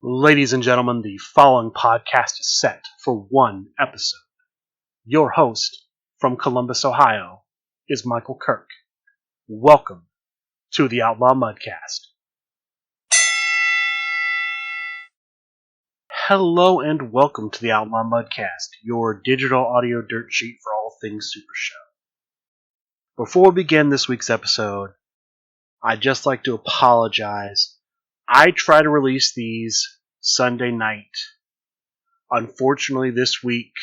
Ladies and gentlemen, the following podcast is set for one episode. Your host from Columbus, Ohio, is Michael Kirk. Welcome to the Outlaw Mudcast. Hello and welcome to the Outlaw Mudcast, your digital audio dirt sheet for all things Super Show. Before we begin this week's episode, I'd just like to apologize. I try to release these Sunday night. Unfortunately, this week,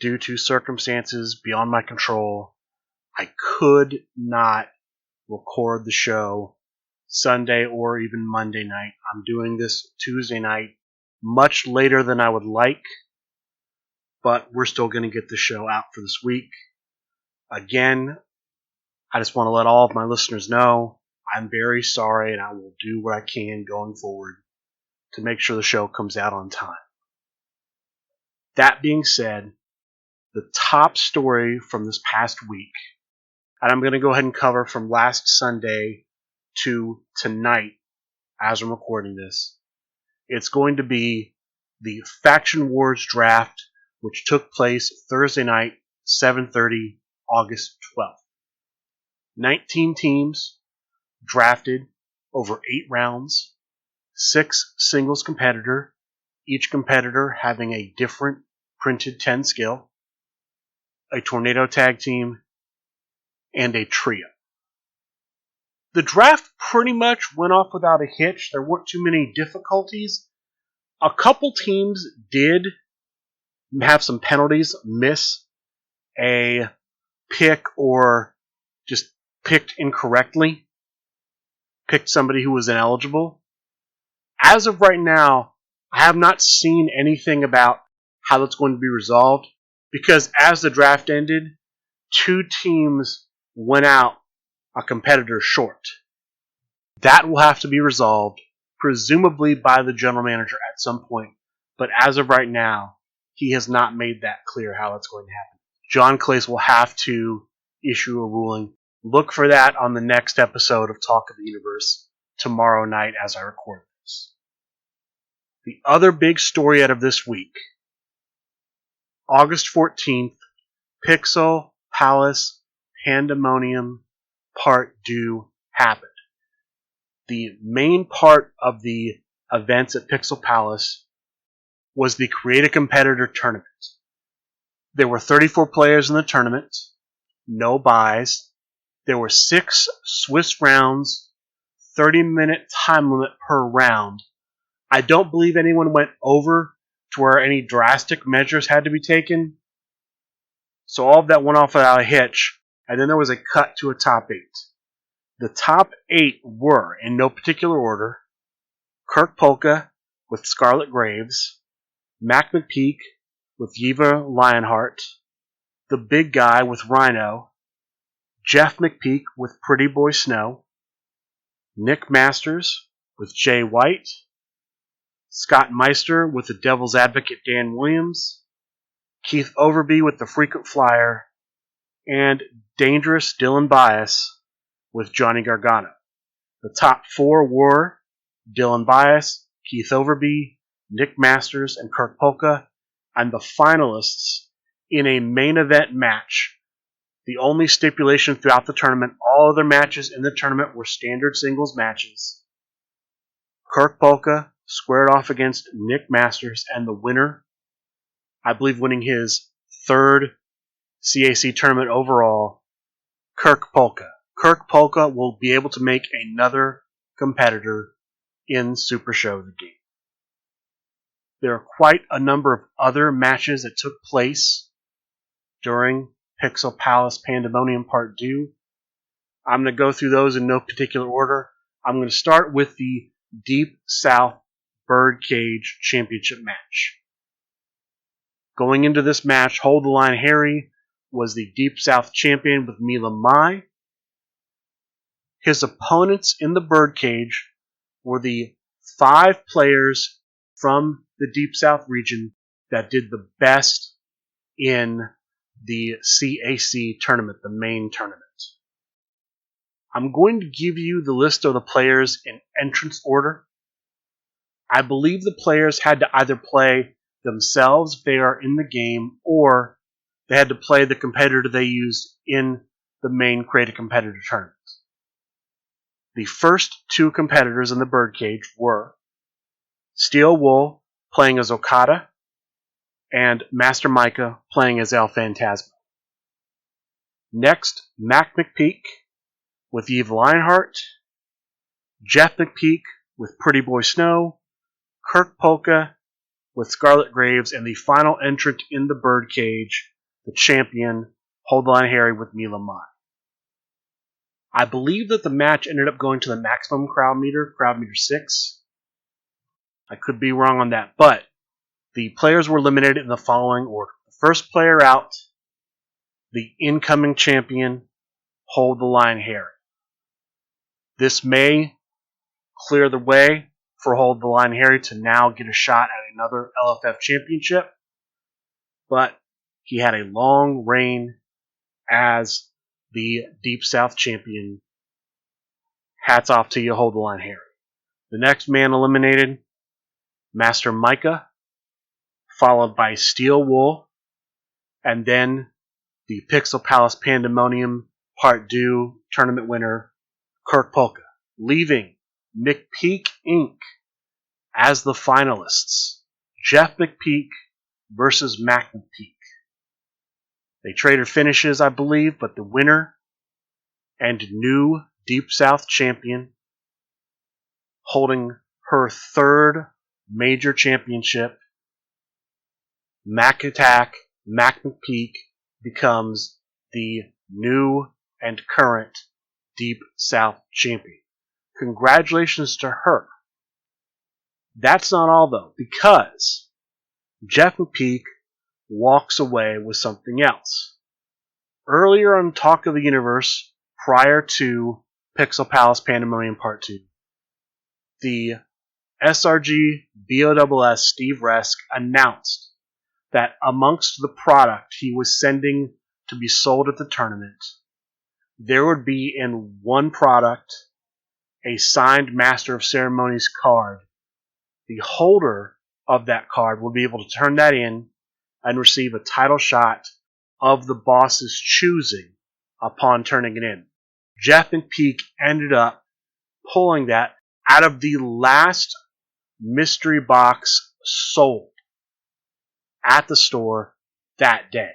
due to circumstances beyond my control, I could not record the show Sunday or even Monday night. I'm doing this Tuesday night, much later than I would like, but we're still going to get the show out for this week. Again, I just want to let all of my listeners know I'm very sorry, and I will do what I can going forward to make sure the show comes out on time. That being said, the top story from this past week, and I'm going to go ahead and cover from last Sunday to tonight as I'm recording this. It's going to be the Faction Wars draft, which took place Thursday night, 7:30, August 12th. 19 teams drafted over 8 rounds, 6 singles competitor, each competitor having a different printed 10 skill, a tornado tag team, and a trio. The draft pretty much went off without a hitch. There weren't too many difficulties. A couple teams did have some penalties, miss a pick or just picked incorrectly, picked somebody who was ineligible. As of right now, I have not seen anything about how that's going to be resolved, because as the draft ended, 2 teams went out a competitor short. That will have to be resolved, presumably by the general manager at some point, but as of right now, he has not made that clear how it's going to happen. John Clace will have to issue a ruling. Look for that on the next episode of Talk of the Universe tomorrow night as I record this. The other big story out of this week, August 14th, Pixel Palace Pandemonium Part Deux happened. The main part of the events at Pixel Palace was the Create a Competitor tournament. There were 34 players in the tournament, no buys. There were 6 Swiss rounds, 30-minute time limit per round. I don't believe anyone went over to where any drastic measures had to be taken. So all of that went off without a hitch, and then there was a cut to a top 8. The top 8 were, in no particular order, Kirk Polka with Scarlet Graves, Mac McPeak with Yiva Lionheart, The Big Guy with Rhino, Jeff McPeak with Pretty Boy Snow, Nick Masters with Jay White, Scott Meister with the Devil's Advocate Dan Williams, Keith Overby with the Frequent Flyer, and Dangerous Dylan Bias with Johnny Gargano. The top 4 were Dylan Bias, Keith Overby, Nick Masters, and Kirk Polka, and the finalists in a main event match. The only stipulation throughout the tournament, all other matches in the tournament were standard singles matches. Kirk Polka squared off against Nick Masters, and the winner, I believe winning his 3rd CAC tournament overall, Kirk Polka. Kirk Polka will be able to make another competitor in Super Show the game. There are quite a number of other matches that took place during Pixel Palace Pandemonium Part Deux. I'm going to go through those in no particular order. I'm going to start with the Deep South Birdcage Championship match. Going into this match, Hold the Line Harry was the Deep South champion with Mila Mai. His opponents in the Birdcage were the 5 players from the Deep South region that did the best in the CAC tournament, the main tournament. I'm going to give you the list of the players in entrance order. I believe the players had to either play themselves if they are in the game, or they had to play the competitor they used in the main Create a Competitor tournament. The first two competitors in the birdcage were Steel Wool playing as Okada and Master Micah playing as El Phantasmo. Next, Mac McPeak with Eve Lionheart, Jeff McPeak with Pretty Boy Snow, Kirk Polka with Scarlet Graves, and the final entrant in the birdcage, the champion, Hold the Line Harry with Mila Mai. I believe that the match ended up going to the maximum crowd meter 6. I could be wrong on that, but the players were eliminated in the following order. The first player out, the incoming champion, Hold the Line Harry. This may clear the way for Hold the Line Harry to now get a shot at another LFF championship, but he had a long reign as the Deep South champion. Hats off to you, Hold the Line Harry. The next man eliminated, Master Micah, followed by Steel Wool, and then the Pixel Palace Pandemonium Part Deux tournament winner, Kirk Polka, leaving McPeak Inc. as the finalists. Jeff McPeak versus Mac McPeak. They traded finishes, I believe, but the winner and new Deep South champion, holding her third major championship, Mac McPeak, becomes the new and current Deep South champion. Congratulations to her. That's not all, though, because Jeff McPeak walks away with something else. Earlier on Talk of the Universe, prior to Pixel Palace Pandemonium Part 2, the SRG BOSS Steve Resk announced that amongst the product he was sending to be sold at the tournament, there would be in one product a signed Master of Ceremonies card. The holder of that card will be able to turn that in and receive a title shot of the boss's choosing upon turning it in. Jeff McPeak ended up pulling that out of the last mystery box sold at the store that day.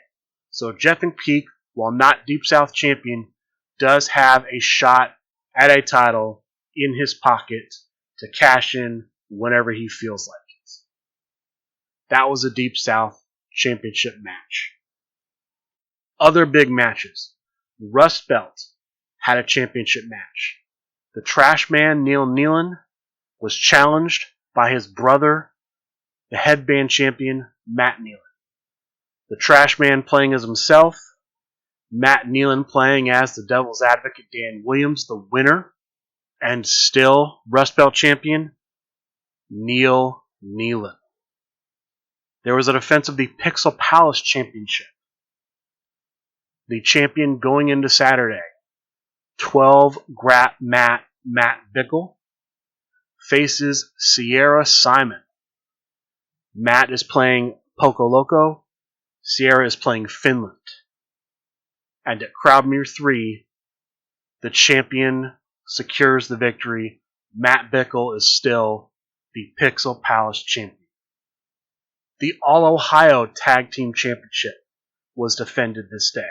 So Jeff McPeak, while not Deep South champion, does have a shot at a title in his pocket to cash in whenever he feels like it. That was a Deep South championship match. Other big matches. Rust Belt had a championship match. The Trash Man Neil Nealon was challenged by his brother, the headband champion Matt Nealon. The Trash Man playing as himself, Matt Nealon playing as the Devil's Advocate Dan Williams, the winner, and still Rust Belt champion Neil Nealon. There was a defense of the Pixel Palace Championship. The champion going into Saturday, 12 Matt Bickle, faces Sierra Simon. Matt is playing Poco Loco. Sierra is playing Finland. And at Crowdmere 3, the champion secures the victory. Matt Bickle is still the Pixel Palace champion. The All-Ohio Tag Team Championship was defended this day.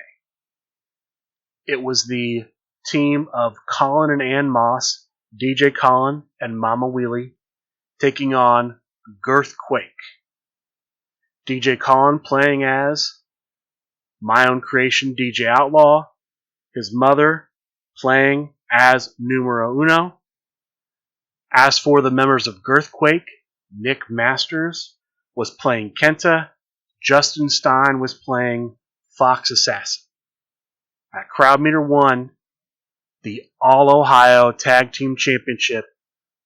It was the team of Colin and Ann Moss, DJ Colin and Mama Wheelie, taking on Girthquake. DJ Colin playing as my own creation, DJ Outlaw. His mother playing as Numero Uno. As for the members of Girthquake, Nick Masters was playing Kenta. Justin Stein was playing Fox Assassin. At Crowd Meter 1, the All-Ohio Tag Team Championship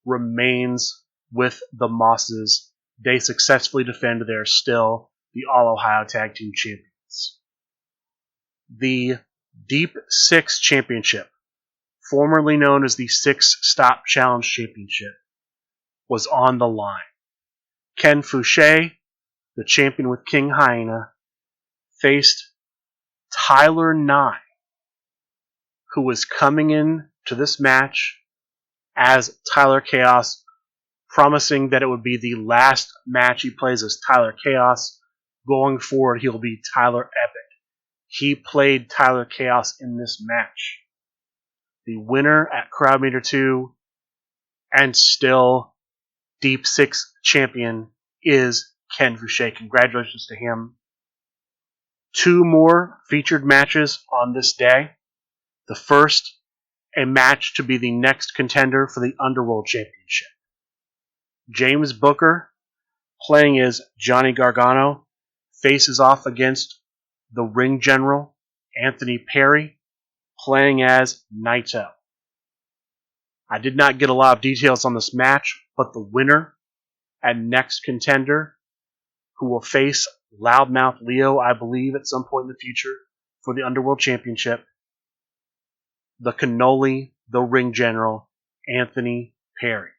remains with the Mosses. They successfully defend. They're still the All-Ohio Tag Team Champions. The Deep Six Championship, formerly known as the Six Stop Challenge Championship, was on the line. Ken Fouché, the champion with King Hyena, faced Tyler Nye, who was coming in to this match as Tyler Chaos, promising that it would be the last match he plays as Tyler Chaos. Going forward, he'll be Tyler Epic. He played Tyler Chaos in this match. The winner at Crowd Meter 2 and still Deep Six champion is Ken Fouché. Congratulations to him. 2 more featured matches on this day. The first, a match to be the next contender for the Underworld Championship. James Booker, playing as Johnny Gargano, faces off against the Ring General, Anthony Perry, playing as Naito. I did not get a lot of details on this match, but the winner and next contender, who will face Loudmouth Leo, I believe, at some point in the future for the Underworld Championship, the cannoli, the Ring General, Anthony Perry.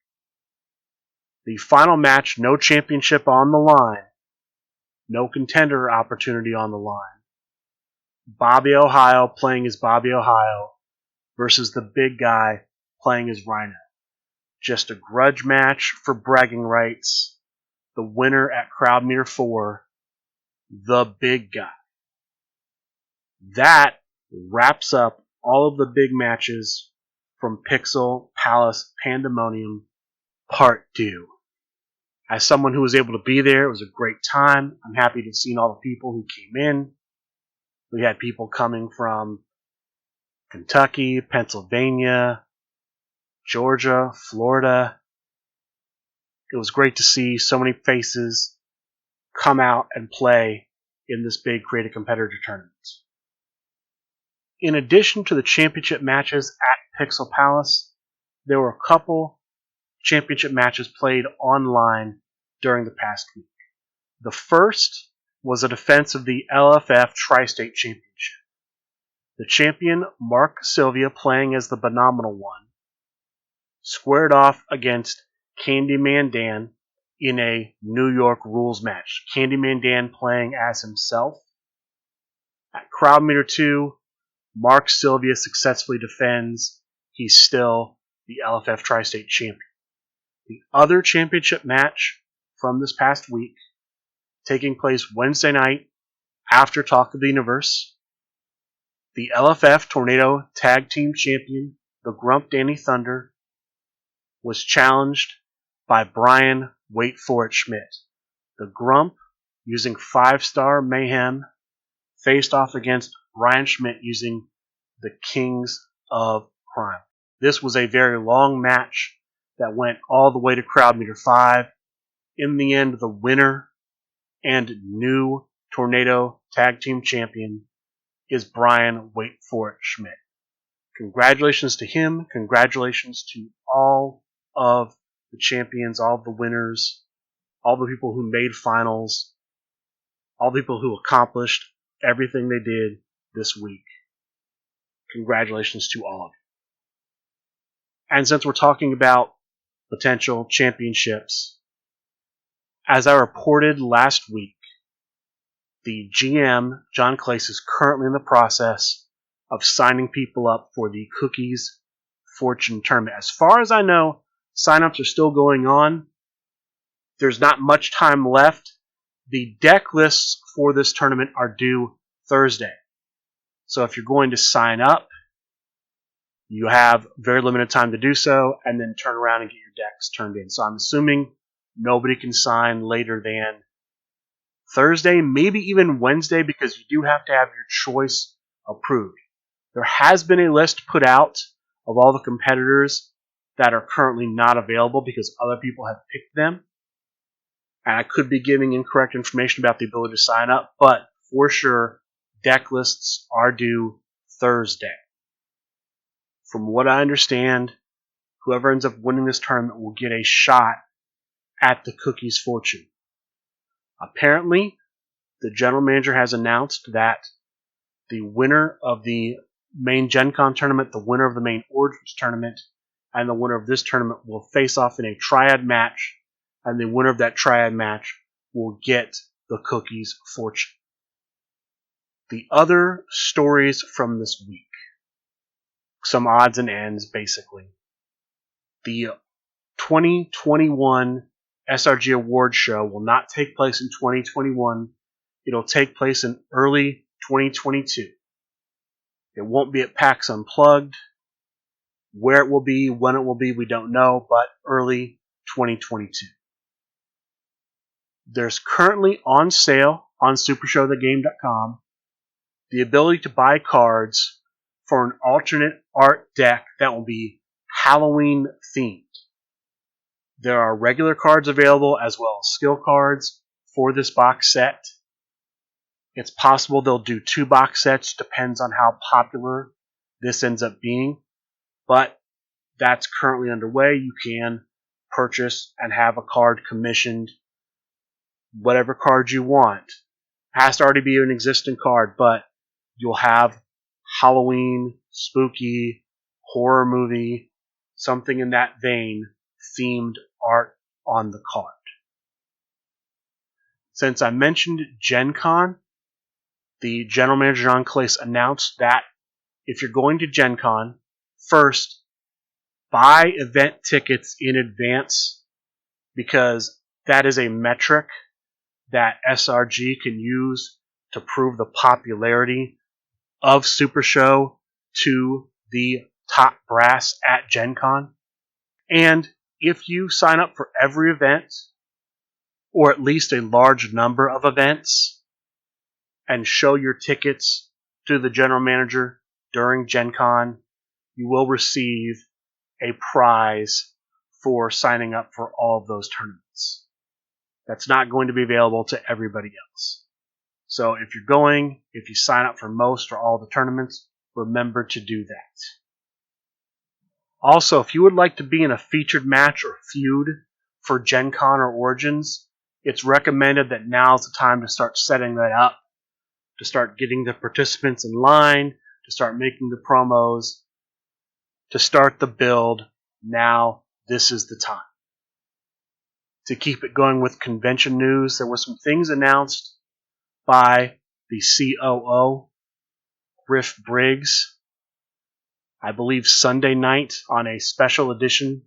The final match, no championship on the line, no contender opportunity on the line. Bobby Ohio playing as Bobby Ohio versus the big guy playing as Rhino. Just a grudge match for bragging rights. The winner at Crowd Meter 4, the big guy. That wraps up all of the big matches from Pixel Palace Pandemonium Part 2. As someone who was able to be there, it was a great time. I'm happy to have seen all the people who came in. We had people coming from Kentucky, Pennsylvania, Georgia, Florida. It was great to see so many faces come out and play in this big creative competitor tournament. In addition to the championship matches at Pixel Palace, there were a couple championship matches played online during the past week. The first was a defense of the LFF Tri-State Championship. The champion, Mark Sylvia, playing as the Phenomenal One, squared off against Candyman Dan in a New York rules match. Candyman Dan playing as himself. At Crowd Meter 2, Mark Sylvia successfully defends. He's still the LFF Tri-State Champion. The other championship match from this past week, taking place Wednesday night after Talk of the Universe, the LFF Tornado Tag Team Champion, the Grump Danny Thunder, was challenged by Brian Wait For It Schmidt. The Grump, using 5-star Mayhem, faced off against Brian Schmidt using the Kings of Crime. This was a very long match that went all the way to Crowd Meter 5. In the end, the winner and new Tornado Tag Team Champion is Brian Wait For It Schmidt. Congratulations to him. Congratulations to all of the champions, all of the winners, all the people who made finals, all the people who accomplished everything they did this week. Congratulations to all of you. And since we're talking about potential championships, as I reported last week, the GM, John Clace, is currently in the process of signing people up for the Cookies Fortune Tournament. As far as I know, sign-ups are still going on. There's not much time left. The deck lists for this tournament are due Thursday. So if you're going to sign up, you have very limited time to do so, and then turn around and get your decks turned in. So I'm assuming nobody can sign later than Thursday, maybe even Wednesday, because you do have to have your choice approved. There has been a list put out of all the competitors that are currently not available because other people have picked them. And I could be giving incorrect information about the ability to sign up, but for sure, deck lists are due Thursday. From what I understand, whoever ends up winning this tournament will get a shot at the Cookies Fortune. Apparently, the general manager has announced that the winner of the main Gen Con tournament, the winner of the main Origins tournament, and the winner of this tournament will face off in a Triad match and the winner of that Triad match will get the Cookies Fortune. The other stories from this week. Some odds and ends, basically. The 2021 SRG Awards show will not take place in 2021. It'll take place in early 2022. It won't be at PAX Unplugged. Where it will be, when it will be, we don't know, but early 2022. There's currently on sale on SuperShowTheGame.com the ability to buy cards for an alternate art deck that will be Halloween themed. There are regular cards available as well as skill cards for this box set. It's possible they'll do 2 box sets, depends on how popular this ends up being, but that's currently underway. You can purchase and have a card commissioned, whatever card you want. It has to already be an existing card, but you'll have Halloween, spooky, horror movie, something in that vein, themed art on the card. Since I mentioned Gen Con, the general manager John Clace announced that if you're going to Gen Con, first, buy event tickets in advance, because that is a metric that SRG can use to prove the popularity of Super Show to the top brass at Gen Con. And if you sign up for every event, or at least a large number of events, and show your tickets to the general manager during Gen Con, you will receive a prize for signing up for all of those tournaments. That's not going to be available to everybody else. So if you're going, if you sign up for most or all the tournaments, remember to do that. Also, if you would like to be in a featured match or feud for Gen Con or Origins, it's recommended that now's the time to start setting that up, to start getting the participants in line, to start making the promos, to start the build. Now, this is the time. To keep it going with convention news, there were some things announced by the COO, Griff Briggs, I believe Sunday night on a special edition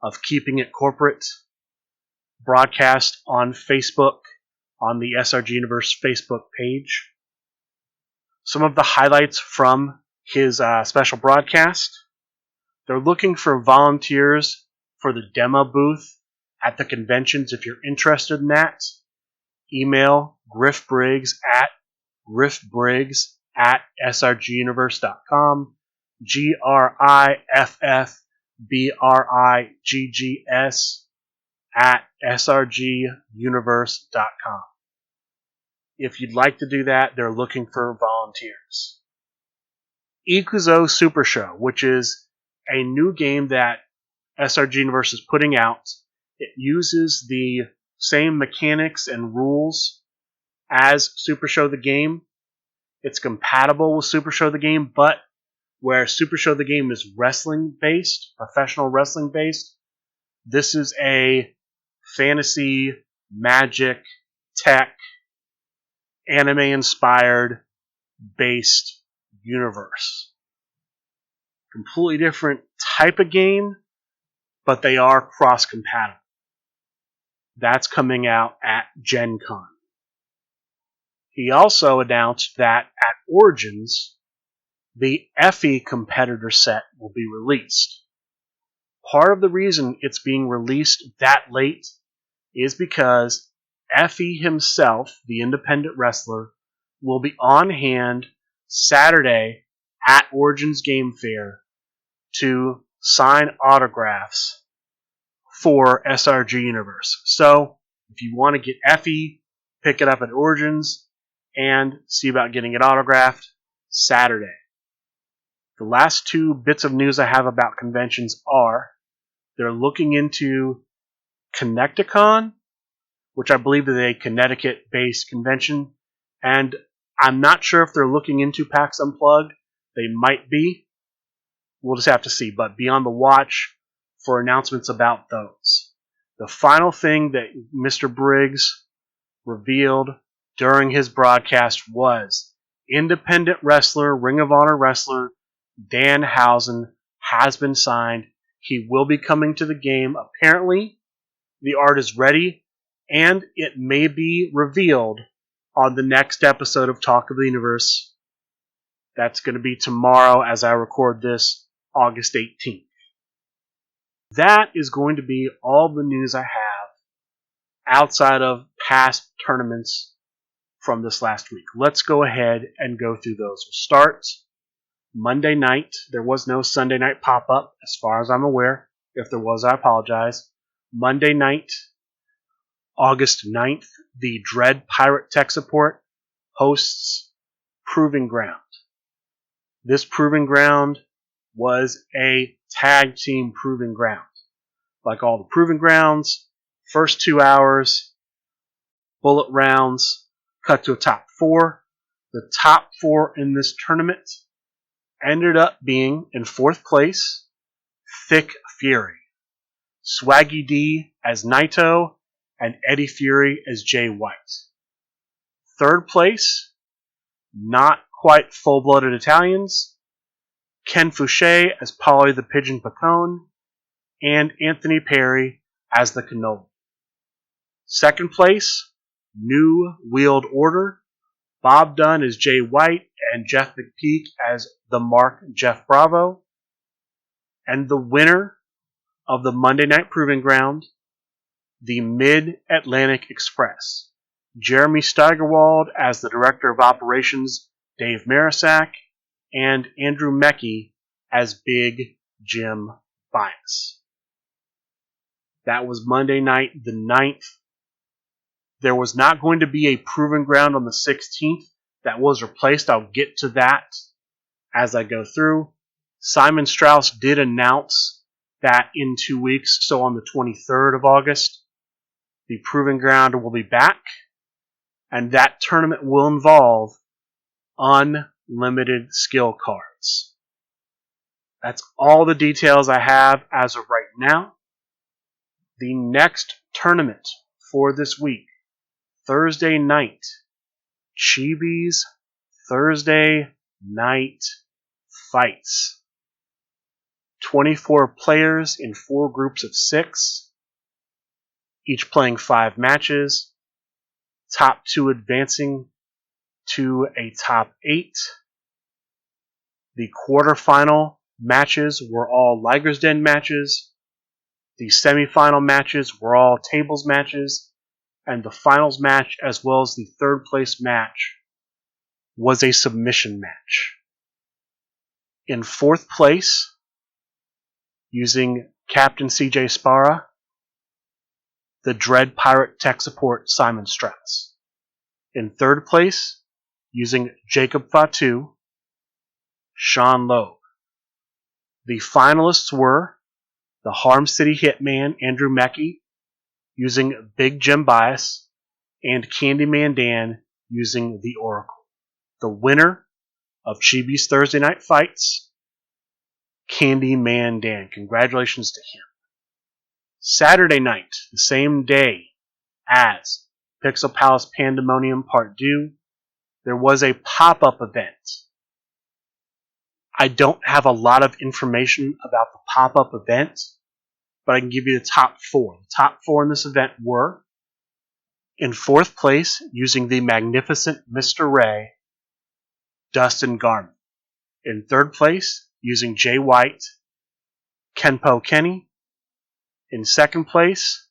of Keeping It Corporate, broadcast on Facebook, on the SRG Universe Facebook page. Some of the highlights from his special broadcast: they're looking for volunteers for the demo booth at the conventions. If you're interested in that, email Griff Briggs at griffbriggs@srguniverse.com, GriffBriggs @srguniverse.com. If you'd like to do that, they're looking for volunteers. Ikuzo Super Show, which is a new game that SRG Universe is putting out. It uses the same mechanics and rules as Super Show the Game. It's compatible with Super Show the Game, but where Super Show the Game is wrestling based, professional wrestling based, this is a fantasy, magic, tech, anime inspired based universe. Completely different type of game, but they are cross compatible. That's coming out at Gen Con. He also announced that at Origins, the Effie Competitor Set will be released. Part of the reason it's being released that late is because Effie himself, the independent wrestler, will be on hand Saturday at Origins Game Fair to sign autographs for SRG Universe. So, if you want to get Effie, pick it up at Origins and see about getting it autographed Saturday. The last 2 bits of news I have about conventions are they're looking into Connecticon, which I believe is a Connecticut-based convention, and I'm not sure if they're looking into PAX Unplugged. They might be. We'll just have to see, but be on the watch for announcements about those. The final thing that Mr. Briggs revealed during his broadcast was independent wrestler, Ring of Honor wrestler, Danhausen has been signed. He will be coming to the game. Apparently, the art is ready, and it may be revealed on the next episode of Talk of the Universe. That's going to be tomorrow as I record this, August 18th. That is going to be all the news I have outside of past tournaments from this last week. Let's go ahead and go through those. We'll start Monday night. There was no Sunday night pop-up, as far as I'm aware. If there was, I apologize. Monday night, August 9th, the Dread Pirate Tech Support hosts Proving Ground. This Proving Ground was a tag team Proving Ground. Like all the Proving Grounds, first 2 hours, bullet rounds, cut to a top 4. The top 4 in this tournament ended up being, in 4th place, Thick Fury. Swaggy D as Naito, and Eddie Fury as Jay White. 3rd place, not quite full-blooded Italians, Ken Fouché as Polly the Pigeon Pacone, and Anthony Perry as the Cannoli. 2nd place, New Wheeled Order, Bob Dunn as Jay White, and Jeff McPeak as the Mark Jeff Bravo. And the winner of the Monday Night Proving Ground, the Mid-Atlantic Express. Jeremy Steigerwald as the Director of Operations, Dave Marisak, and Andrew Meckie as Big Jim Bias. That was Monday night, the 9th. There was not going to be a Proving Ground on the 16th. That was replaced. I'll get to that as I go through. Simon Strauss did announce that in 2 weeks, so on the 23rd of August, the Proving Ground will be back, and that tournament will involve unlimited skill cards. That's all the details I have as of right now. The next tournament for this week, Thursday night, Chibi's Thursday Night Fights. 24 players in 4 groups of 6, each playing 5 matches, top 2 advancing to a top 8. The quarterfinal matches were all Liger's Den matches, the semifinal matches were all tables matches, and the finals match, as well as the 3rd place match, was a submission match. In 4th place, using Captain CJ Sparra, the Dread Pirate Tech Support Simon Strauss. In 3rd place, using Jacob Fatu, Sean Loeb. The finalists were the Harm City Hitman Andrew Meckie, using Big Jim Bias, and Candyman Dan using the Oracle. The winner of Chibi's Thursday Night Fights, Candyman Dan. Congratulations to him. Saturday night, the same day as Pixel Palace Pandemonium Part 2, there was a pop-up event. I don't have a lot of information about the pop-up event, but I can give you the top 4. The top 4 in this event were, in 4th place, using the magnificent Mr. Ray, Dustin Garman. In 3rd place, using Jay White, Kenpo Kenny. In 2nd place,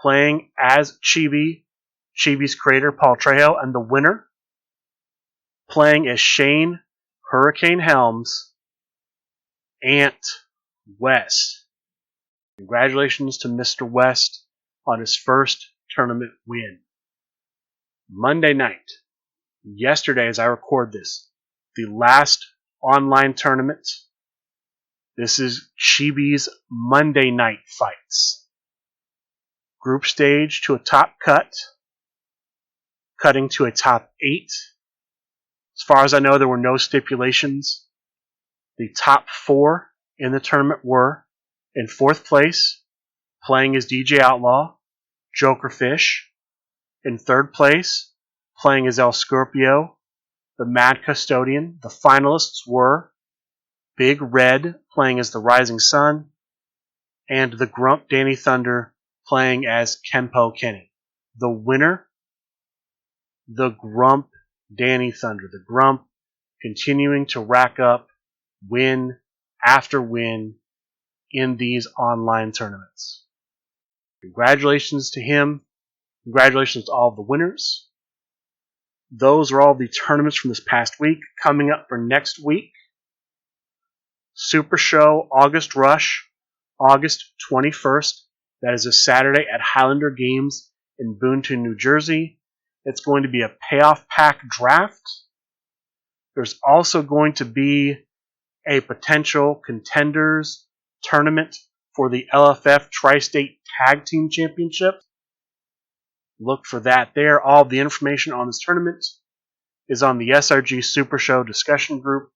playing as Chibi's creator Paul Trejo, and the winner, playing as Shane Hurricane Helms, Ant West. Congratulations to Mr. West on his first tournament win. Monday night, yesterday as I record this, the last online tournament. This is Chibi's Monday Night Fights. Group stage to a top cut, cutting to a top 8. As far as I know, there were no stipulations. The top 4 in the tournament were, in 4th place, playing as DJ Outlaw, Jokerfish. In third place, playing as El Scorpio, the Mad Custodian. The finalists were Big Red, playing as the Rising Sun, and the Grump Danny Thunder, playing as Kenpo Kenny. The winner, the Grump Danny Thunder. The Grump continuing to rack up win after win in these online tournaments. Congratulations to him. Congratulations to all of the winners. Those are all the tournaments from this past week. Coming up for next week, Super Show August Rush, August 21st. That is a Saturday at Highlander Games in Boonton, New Jersey. It's going to be a payoff pack draft. There's also going to be a potential contenders tournament for the LFF Tri-State Tag Team Championship. Look for that there. All the information on this tournament is on the SRG Super Show discussion group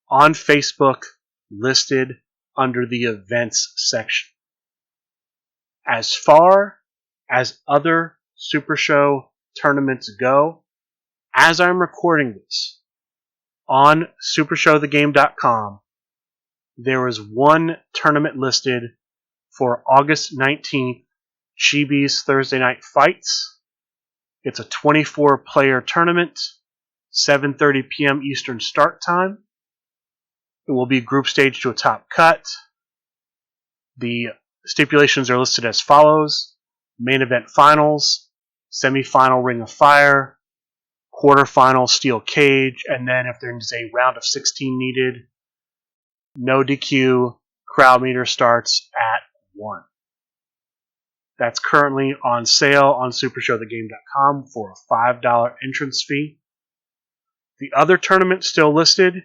on Facebook, listed under the events section. As far as other Super Show tournaments go, as I'm recording this, on supershowthegame.com, there is one tournament listed for August 19th, Chibi's Thursday Night Fights. It's a 24-player tournament, 7:30 p.m. Eastern start time. It will be group stage to a top cut. The stipulations are listed as follows: main event finals, semifinal Ring of Fire, quarterfinal steel cage, and then if there's a round of 16 needed, no DQ, crowd meter starts at 1. That's currently on sale on supershowthegame.com for a $5 entrance fee. The other tournament still listed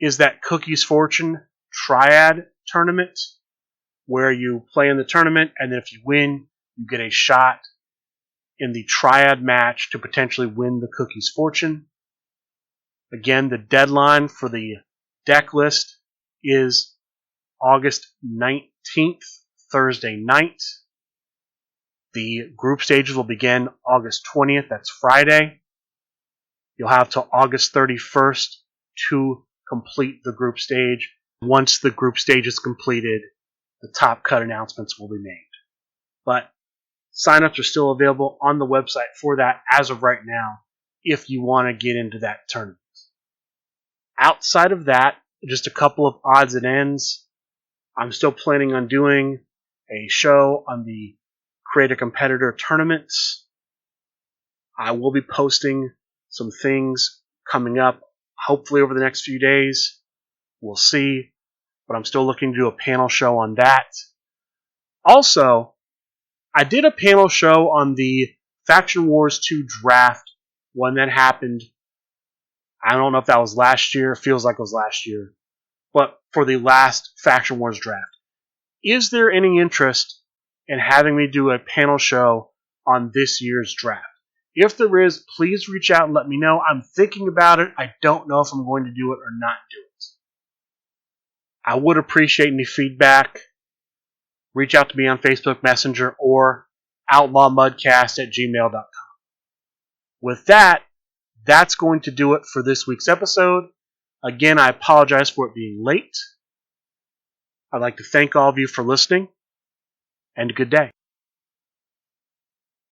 is that Cookie's Fortune Triad tournament, where you play in the tournament, and then if you win, you get a shot in the Triad match to potentially win the Cookie's Fortune. Again, the deadline for the deck list is August 19th, Thursday night. The group stages will begin August 20th, that's Friday. You'll have till August 31st to complete the group stage. Once the group stage is completed, the top cut announcements will be made. But sign-ups are still available on the website for that as of right now, if you want to get into that tournament. Outside of that, just a couple of odds and ends. I'm still planning on doing a show on the Create a Competitor tournaments. I will be posting some things coming up, hopefully over the next few days. We'll see. But I'm still looking to do a panel show on that. Also, I did a panel show on the Faction Wars 2 draft when that happened. I don't know if that was last year. It feels like it was last year. But for the last Faction Wars draft. Is there any interest in having me do a panel show on this year's draft? If there is, please reach out and let me know. I'm thinking about it. I don't know if I'm going to do it or not do it. I would appreciate any feedback. Reach out to me on Facebook Messenger or outlawmudcast@gmail.com. With that, that's going to do it for this week's episode. Again, I apologize for it being late. I'd like to thank all of you for listening, and good day.